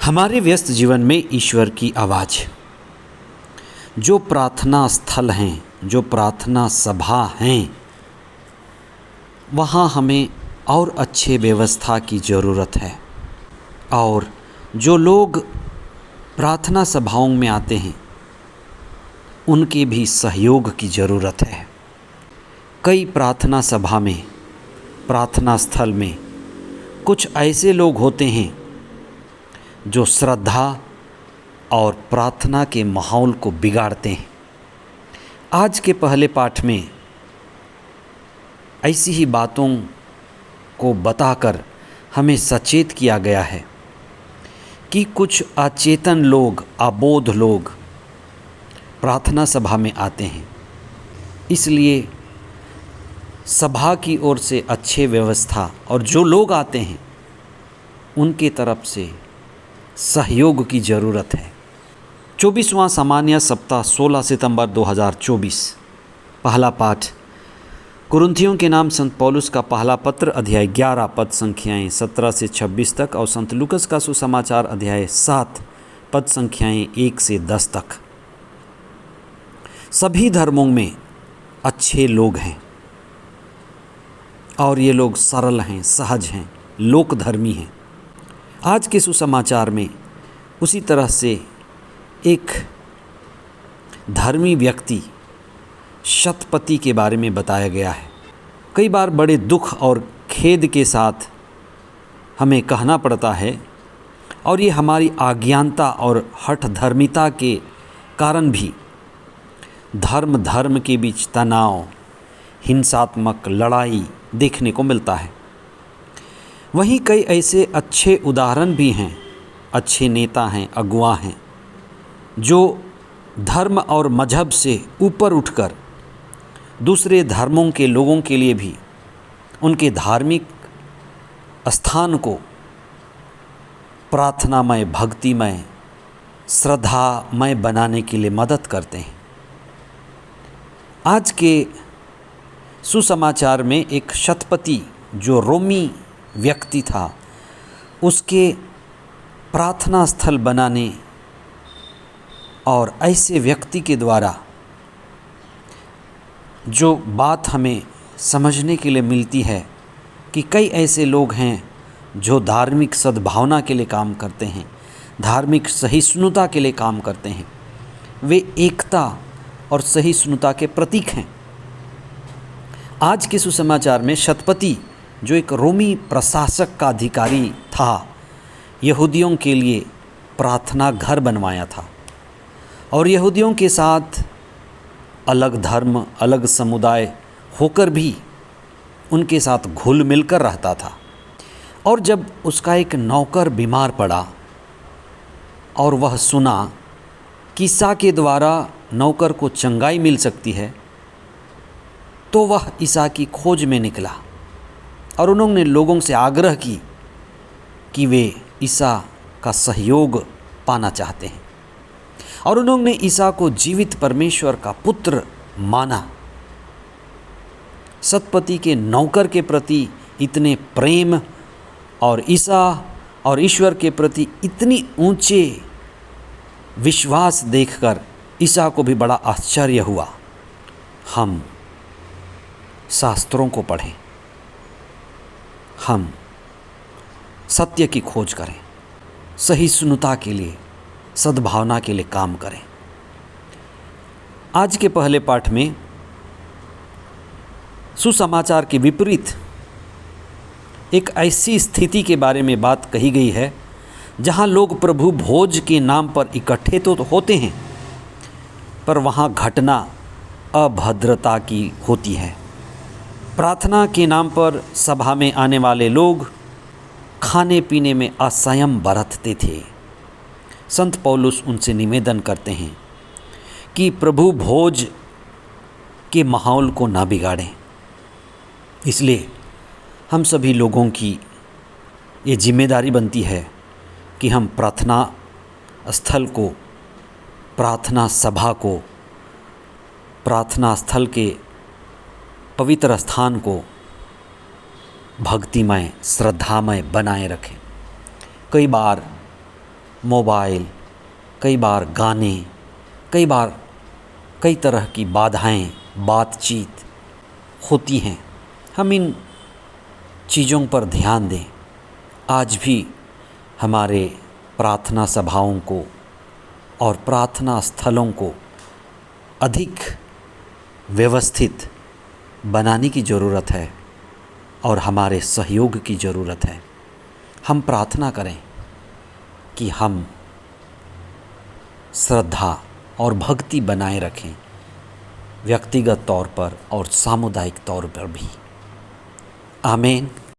हमारे व्यस्त जीवन में ईश्वर की आवाज़, जो प्रार्थना स्थल हैं, जो प्रार्थना सभा हैं, वहाँ हमें और अच्छे व्यवस्था की ज़रूरत है। और जो लोग प्रार्थना सभाओं में आते हैं उनके भी सहयोग की ज़रूरत है। कई प्रार्थना सभा में, प्रार्थना स्थल में कुछ ऐसे लोग होते हैं जो श्रद्धा और प्रार्थना के माहौल को बिगाड़ते हैं। आज के पहले पाठ में ऐसी ही बातों को बताकर हमें सचेत किया गया है कि कुछ अचेतन लोग, अबोध लोग प्रार्थना सभा में आते हैं। इसलिए सभा की ओर से अच्छे व्यवस्था और जो लोग आते हैं उनके तरफ से सहयोग की ज़रूरत है। 24वां सामान्य सप्ताह 16 सितंबर 2024। पहला पाठ कुरिन्थियों के नाम संत पौलुस का पहला पत्र अध्याय 11 पद संख्याएँ 17 से 26 तक और संत लूकस का सुसमाचार अध्याय 7 पद संख्याएँ 1 से 10 तक। सभी धर्मों में अच्छे लोग हैं और ये लोग सरल हैं, सहज हैं, लोकधर्मी हैं। आज के सुसमाचार में उसी तरह से एक धर्मी व्यक्ति शतपति के बारे में बताया गया है। कई बार बड़े दुख और खेद के साथ हमें कहना पड़ता है और ये हमारी अज्ञानता और हठ धर्मिता के कारण भी धर्म के बीच तनाव, हिंसात्मक लड़ाई देखने को मिलता है। वहीं कई ऐसे अच्छे उदाहरण भी हैं, अच्छे नेता हैं, अगुआ हैं, जो धर्म और मजहब से ऊपर उठकर दूसरे धर्मों के लोगों के लिए भी उनके धार्मिक स्थान को प्रार्थनामय, भक्तिमय, श्रद्धामय बनाने के लिए मदद करते हैं। आज के सुसमाचार में एक शतपति जो रोमी व्यक्ति था, उसके प्रार्थना स्थल बनाने और ऐसे व्यक्ति के द्वारा जो बात हमें समझने के लिए मिलती है कि कई ऐसे लोग हैं जो धार्मिक सद्भावना के लिए काम करते हैं, धार्मिक सहिष्णुता के लिए काम करते हैं। वे एकता और सहिष्णुता के प्रतीक हैं। आज के सुसमाचार में शतपति जो एक रोमी प्रशासक का अधिकारी था, यहूदियों के लिए प्रार्थना घर बनवाया था और यहूदियों के साथ अलग धर्म, अलग समुदाय होकर भी उनके साथ घुल मिलकर रहता था। और जब उसका एक नौकर बीमार पड़ा और वह सुना कि ईसा के द्वारा नौकर को चंगाई मिल सकती है, तो वह ईसा की खोज में निकला और उन्होंने लोगों से आग्रह की कि वे ईसा का सहयोग पाना चाहते हैं और उन्होंने ईसा को जीवित परमेश्वर का पुत्र माना। शतपति के नौकर के प्रति इतने प्रेम और ईसा और ईश्वर के प्रति इतनी ऊंचे विश्वास देखकर ईसा को भी बड़ा आश्चर्य हुआ। हम शास्त्रों को पढ़ें, हम सत्य की खोज करें, सहिष्णुता के लिए, सद्भावना के लिए काम करें। आज के पहले पाठ में सुसमाचार के विपरीत एक ऐसी स्थिति के बारे में बात कही गई है जहां लोग प्रभु भोज के नाम पर इकट्ठे तो होते हैं, पर वहां घटना अभद्रता की होती है। प्रार्थना के नाम पर सभा में आने वाले लोग खाने पीने में असंयम बरतते थे। संत पौलुस उनसे निवेदन करते हैं कि प्रभु भोज के माहौल को ना बिगाड़ें। इसलिए हम सभी लोगों की ये जिम्मेदारी बनती है कि हम प्रार्थना स्थल को, प्रार्थना सभा को, प्रार्थना स्थल के पवित्र स्थान को भक्तिमय, श्रद्धामय बनाए रखें। कई बार मोबाइल, कई बार गाने, कई बार कई तरह की बाधाएं, बातचीत होती हैं। हम इन चीज़ों पर ध्यान दें। आज भी हमारे प्रार्थना सभाओं को और प्रार्थना स्थलों को अधिक व्यवस्थित बनाने की ज़रूरत है और हमारे सहयोग की ज़रूरत है। हम प्रार्थना करें कि हम श्रद्धा और भक्ति बनाए रखें, व्यक्तिगत तौर पर और सामुदायिक तौर पर भी। आमीन।